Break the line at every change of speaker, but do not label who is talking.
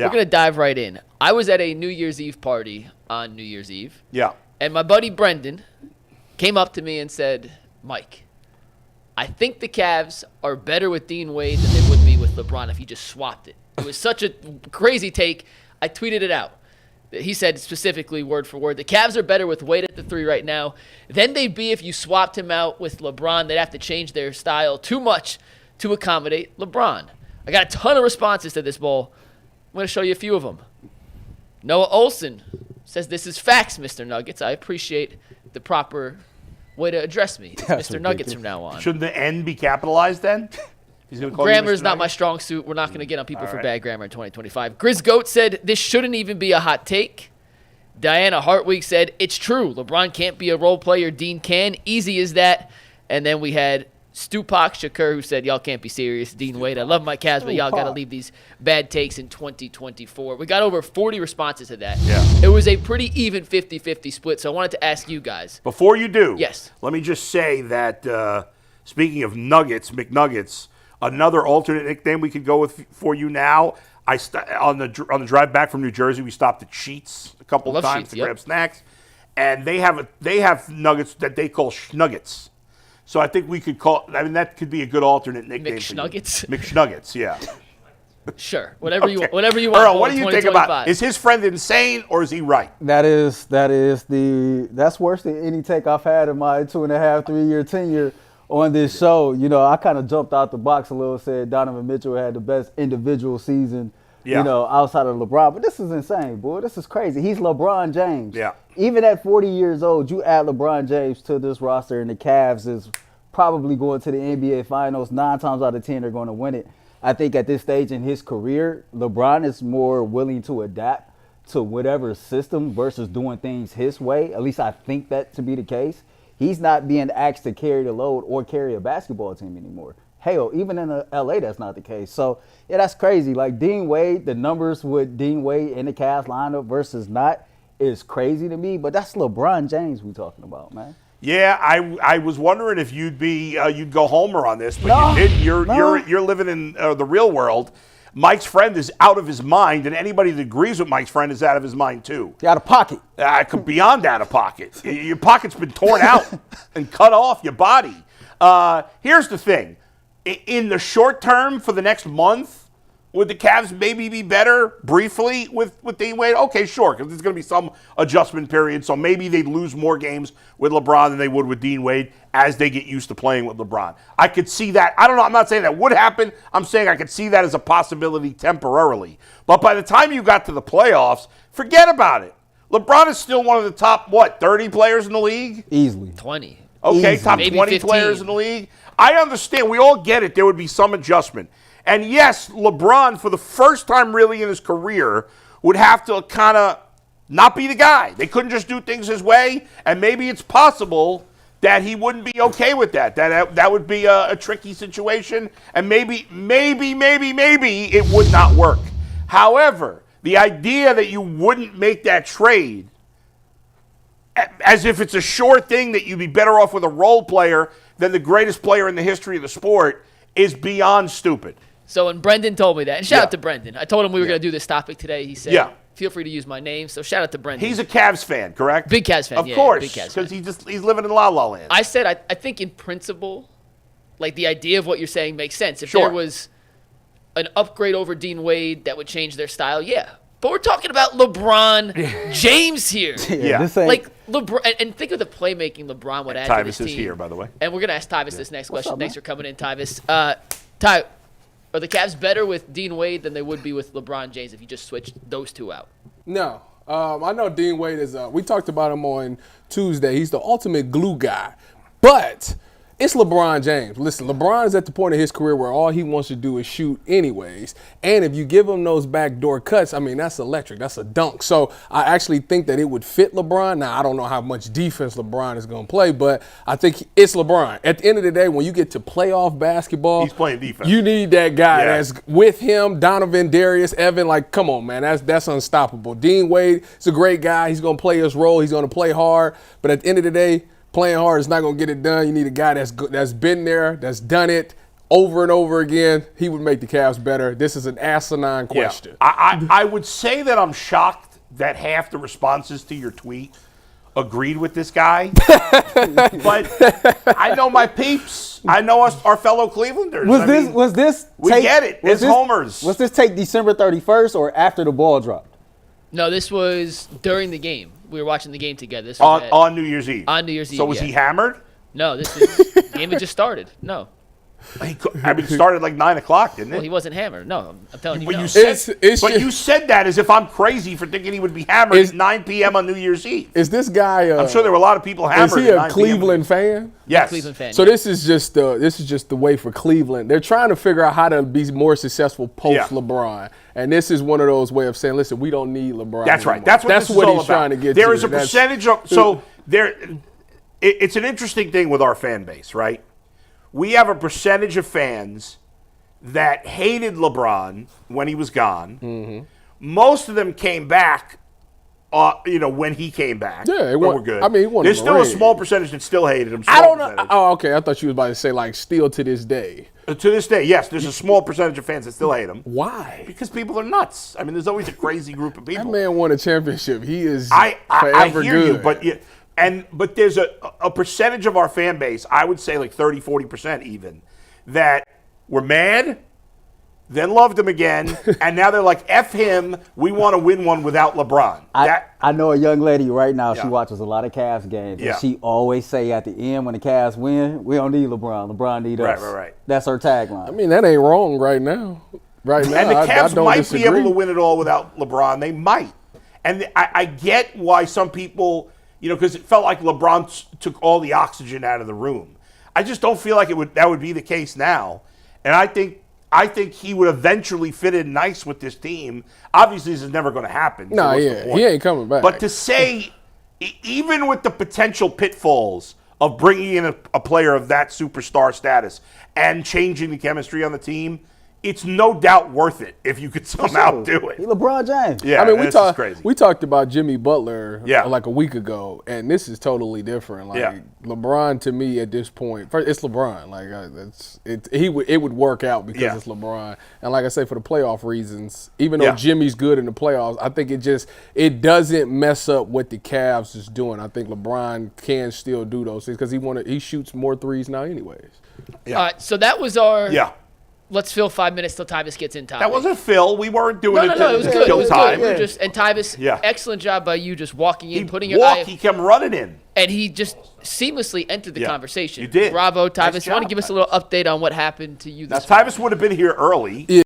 We're going to dive right in. I was at a New Year's Eve party on New Year's Eve.
Yeah.
And my buddy Brendan came up to me and said, Mike, I think the Cavs are better with Dean Wade than they would be with LeBron if he just swapped it. It was such a crazy take. I tweeted it out. He said specifically, word for word, the Cavs are better with Wade at the 3 right now than they'd be if you swapped him out with LeBron. They'd have to change their style too much to accommodate LeBron. I got a ton of responses to this, Bull. I'm going to show you a few of them. Noah Olson says, this is facts, Mr. Nuggets. I appreciate the proper way to address me. It's Mr. Ridiculous. Nuggets from now on.
Shouldn't the N be capitalized then?
Grammar is not my strong suit. We're not going to get on people for bad grammar in 2025. Grizz Goat said, this shouldn't even be a hot take. Diana Hartwig said, it's true. LeBron can't be a role player. Dean can. Easy as that. And then we had Stupak Shakur, who said, y'all can't be serious. Dean Wade, I love my Cavs, but y'all got to leave these bad takes in 2024. We got over 40 responses to that.
Yeah.
It was a pretty even 50-50 split, so I wanted to ask you guys.
Before you do,
yes,
let me just say that speaking of Nuggets, McNuggets, another alternate nickname we could go with for you now. On the drive back from New Jersey, we stopped at Sheets a couple of times to grab snacks, and they have nuggets that they call Schnuggets. So I think we could that could be a good alternate nickname.
McSnuggets?
McSnuggets, yeah.
Sure. Whatever you want.
Earl, what do you think about? Is his friend insane or is he right?
That's worse than any take I've had in my 2.5, 3-year tenure on this show. You know, I kind of jumped out the box a little, said Donovan Mitchell had the best individual season, outside of LeBron. But this is insane, boy. This is crazy. He's LeBron James.
Yeah.
Even at 40 years old, you add LeBron James to this roster, and the Cavs is probably going to the NBA Finals. 9 times out of 10, they're going to win it. I think at this stage in his career, LeBron is more willing to adapt to whatever system versus doing things his way. At least I think that to be the case. He's not being asked to carry the load or carry a basketball team anymore. Hell, even in LA, that's not the case. So, yeah, that's crazy. Like Dean Wade, the numbers with Dean Wade in the Cavs lineup versus not is crazy to me. But that's LeBron James we're talking about, man.
Yeah, I was wondering if you'd go homer on this, but you did. You're living in the real world. Mike's friend is out of his mind, and anybody that agrees with Mike's friend is out of his mind too.
Out of pocket.
Beyond out of pocket. Your pocket's been torn out and cut off your body. Here's the thing. In the short term, for the next month, would the Cavs maybe be better briefly with Dean Wade? Okay, sure, because there's going to be some adjustment period, so maybe they'd lose more games with LeBron than they would with Dean Wade as they get used to playing with LeBron. I could see that. I don't know. I'm not saying that would happen. I'm saying I could see that as a possibility temporarily. But by the time you got to the playoffs, forget about it. LeBron is still one of the top, 30 players in the league?
Easily.
20.
Okay,
Easily.
top
Maybe
20
15.
players in the league. I understand. We all get it. There would be some adjustment. And yes, LeBron, for the first time really in his career, would have to kind of not be the guy. They couldn't just do things his way, and maybe it's possible that he wouldn't be okay with that. That would be a tricky situation, and maybe it would not work. However, the idea that you wouldn't make that trade as if it's a sure thing that you'd be better off with a role player than the greatest player in the history of the sport is beyond stupid.
So when Brendan told me that, and shout out to Brendan. I told him we were going to do this topic today. He said, feel free to use my name. So shout out to Brendan.
He's a Cavs fan, correct?
Big Cavs fan,
of course,
big Cavs fan.
because he's living in La La Land.
I said I think in principle, like the idea of what you're saying makes sense. If there was an upgrade over Dean Wade that would change their style, yeah. But we're talking about LeBron James here. Like LeBron, and think of the playmaking LeBron would add to this team.
Tyvis is here, by the way.
And we're gonna ask Tyvis this next question. Thanks for coming in, Tyvis. Ty, are the Cavs better with Dean Wade than they would be with LeBron James if you just switched those two out?
No. I know Dean Wade is we talked about him on Tuesday. He's the ultimate glue guy. But it's LeBron James. Listen, LeBron is at the point of his career where all he wants to do is shoot anyways. And if you give him those backdoor cuts, I mean, that's electric. That's a dunk. So I actually think that it would fit LeBron. Now, I don't know how much defense LeBron is going to play, but I think it's LeBron. At the end of the day, when you get to playoff basketball,
he's playing defense.
You need that guy that's with him, Donovan, Darius, Evan. Like, come on, man. That's unstoppable. Dean Wade is a great guy. He's going to play his role. He's going to play hard. But at the end of the day, playing hard is not going to get it done. You need a guy that's been there, that's done it, over and over again, he would make the Cavs better. This is an asinine question.
I would say that I'm shocked that half the responses to your tweet agreed with this guy. But I know my peeps. I know us, our fellow Clevelanders. We get it. It's homers.
Was this take December 31st or after the ball dropped?
No, this was during the game. We were watching the game together. This was
on New Year's Eve.
On New Year's Eve.
So was he hammered?
No, the game had just started. No.
It started like 9 o'clock, didn't it?
Well, he wasn't hammered. No, I'm telling you.
But
No.
you said that as if I'm crazy for thinking he would be hammered at 9 p.m. on New Year's Eve.
Is this guy?
I'm sure there were a lot of people hammered.
Is he
at
a
9
Cleveland fan?
Yes.
Cleveland fan.
So this is just the way for Cleveland. They're trying to figure out how to be more successful post LeBron, and this is one of those way of saying, listen, we don't need LeBron.
That's right.
anymore.
That's what
he's
all about.
trying to get.
There
to.
is a percentage of so there. It's an interesting thing with our fan base, right? We have a percentage of fans that hated LeBron when he was gone. Mm-hmm. Most of them came back, when he came back.
Yeah,
we're good.
I mean, he won
there's
a
still a
ring.
small percentage that still hated him.
I don't know.
Percentage.
Oh, okay. I thought you was about to say like still to this day.
To this day, yes, there's a small percentage of fans that still hate him.
Why?
Because people are nuts. I mean, there's always a crazy group of people.
That man won a championship. He is
I
forever
hear
good.
you, but there's a percentage of our fan base, I would say like 30, 40% even, that were mad, then loved him again, and now they're like, F him, we want to win one without LeBron.
I know a young lady right now,
Yeah.
she watches a lot of Cavs games,
Yeah.
and she always say at the end when the Cavs win, we don't need LeBron. LeBron need us.
Right.
That's her tagline.
I mean, that ain't wrong right now. Right now,
And the Cavs
I don't
might
disagree.
be able to win it all without LeBron. They might. And I get why some people, because it felt like LeBron took all the oxygen out of the room. I just don't feel like that would be the case now. And I think he would eventually fit in nice with this team. Obviously, this is never going to happen.
No, he ain't coming back.
But to say, even with the potential pitfalls of bringing in a player of that superstar status and changing the chemistry on the team, it's no doubt worth it if you could somehow do it.
He LeBron James.
Yeah,
I mean,
crazy.
we talked about Jimmy Butler like a week ago, and this is totally different. Like LeBron to me at this point, first, it's LeBron. Like it would work out because it's LeBron. And like I say, for the playoff reasons, even though Jimmy's good in the playoffs, I think it doesn't mess up what the Cavs is doing. I think LeBron can still do those things because he shoots more threes now, anyways.
Yeah.
All right, so that was our.
Yeah.
Let's fill 5 minutes till Tyvis gets in.
That wasn't Phil. We weren't doing
No,
it
it was
to
good. It
kill
was
time.
good. And Tyvis, excellent job by you just walking in, putting your eye.
He kept running in.
And he just seamlessly entered the conversation.
You did.
Bravo, Tyvis.
Nice
You want to
job.
give us a little update on what happened to you
Now,
this morning?
Tyvis would have been here early.
Yeah.